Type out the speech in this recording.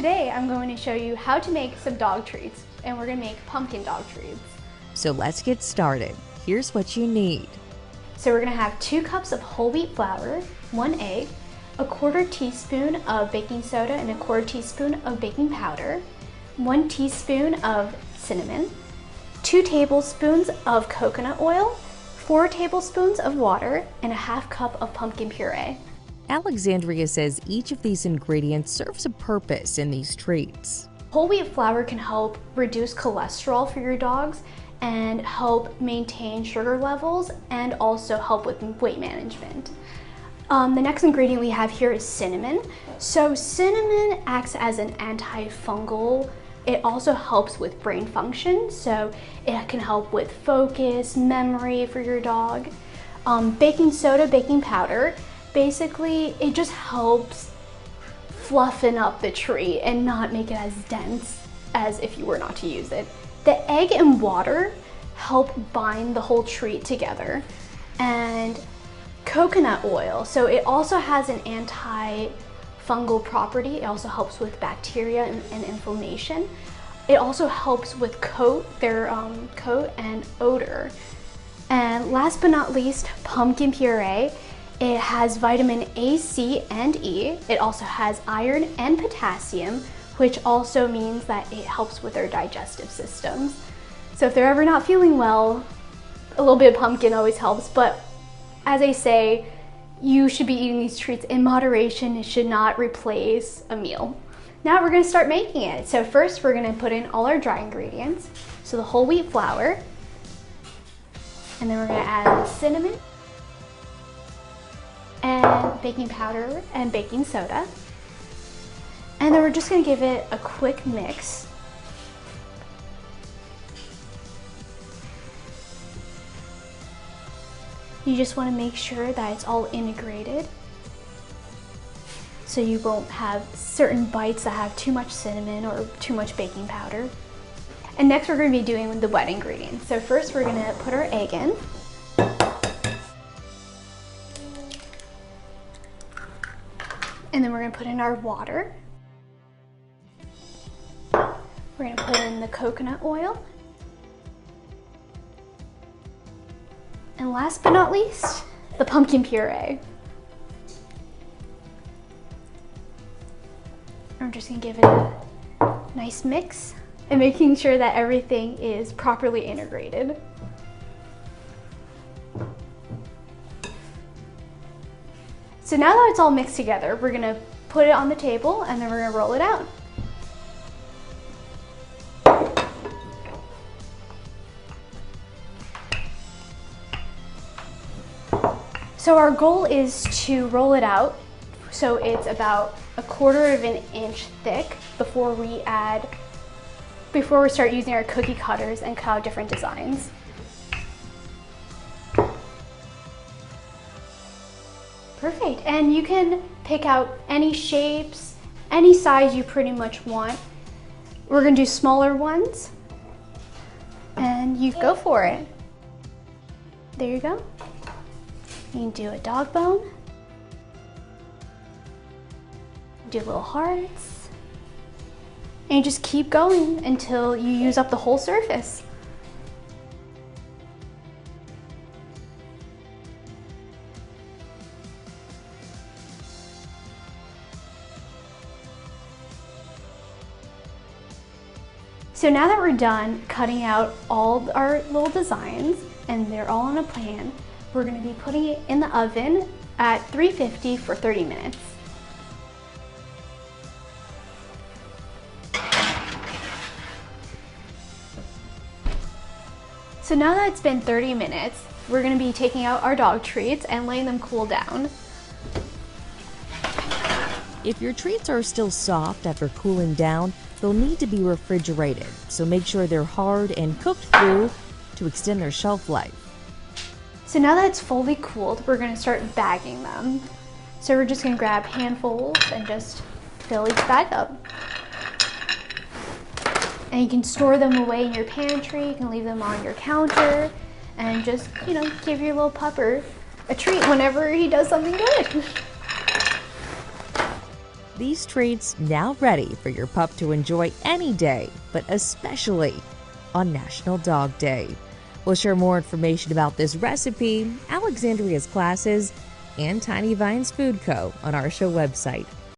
today I'm going to show you how to make some dog treats, and we're going to make pumpkin dog treats. So let's get started. Here's what you need. So we're going to have 2 cups of whole wheat flour, 1 egg, a 1/4 teaspoon of baking soda and a 1/4 teaspoon of baking powder, 1 teaspoon of cinnamon, 2 tablespoons of coconut oil, 4 tablespoons of water, and a 1/2 cup of pumpkin puree. Alexandria says each of these ingredients serves a purpose in these treats. Whole wheat flour can help reduce cholesterol for your dogs and help maintain sugar levels and also help with weight management. The next ingredient we have here is cinnamon. So cinnamon acts as an antifungal. It also helps with brain function, so it can help with focus, memory for your dog. Baking soda, baking powder, basically it just helps fluffen up the treat and not make it as dense as if you were not to use it. The egg and water help bind the whole treat together. And coconut oil, so it also has an antifungal property. It also helps with bacteria and inflammation. It also helps with coat and odor. And last but not least, pumpkin puree. It has vitamin A, C, and E. It also has iron and potassium, which also means that it helps with their digestive systems. So if they're ever not feeling well, a little bit of pumpkin always helps, but as I say, you should be eating these treats in moderation. It should not replace a meal. Now we're gonna start making it. So first we're gonna put in all our dry ingredients. So the whole wheat flour, and then we're gonna add the cinnamon, and baking powder and baking soda. And then we're just gonna give it a quick mix. You just wanna make sure that it's all integrated, so you won't have certain bites that have too much cinnamon or too much baking powder. And next we're gonna be doing the wet ingredients. So first we're gonna put our egg in. And then we're gonna put in our water. We're gonna put in the coconut oil. And last but not least, the pumpkin puree. I'm just gonna give it a nice mix and making sure that everything is properly integrated. So now that it's all mixed together, we're gonna put it on the table and then we're gonna roll it out. So our goal is to roll it out so it's about 1/4 of an inch thick before we start using our cookie cutters and cut out different designs. Perfect, and you can pick out any shapes, any size you pretty much want. We're gonna do smaller ones, and you go for it. There you go. You can do a dog bone, do little hearts, and you just keep going until you use up the whole surface. So now that we're done cutting out all our little designs and they're all on a plan, we're gonna be putting it in the oven at 350 for 30 minutes. So now that it's been 30 minutes, we're gonna be taking out our dog treats and letting them cool down. If your treats are still soft after cooling down, they'll need to be refrigerated, so make sure they're hard and cooked through to extend their shelf life. So now that it's fully cooled, we're gonna start bagging them. So we're just gonna grab handfuls and just fill each bag up. And you can store them away in your pantry, you can leave them on your counter, and just, give your little pupper a treat whenever he does something good. These treats now ready for your pup to enjoy any day, but especially on National Dog Day. We'll share more information about this recipe, Alexandria's classes, and Tiny Vines Food Co. on our show website,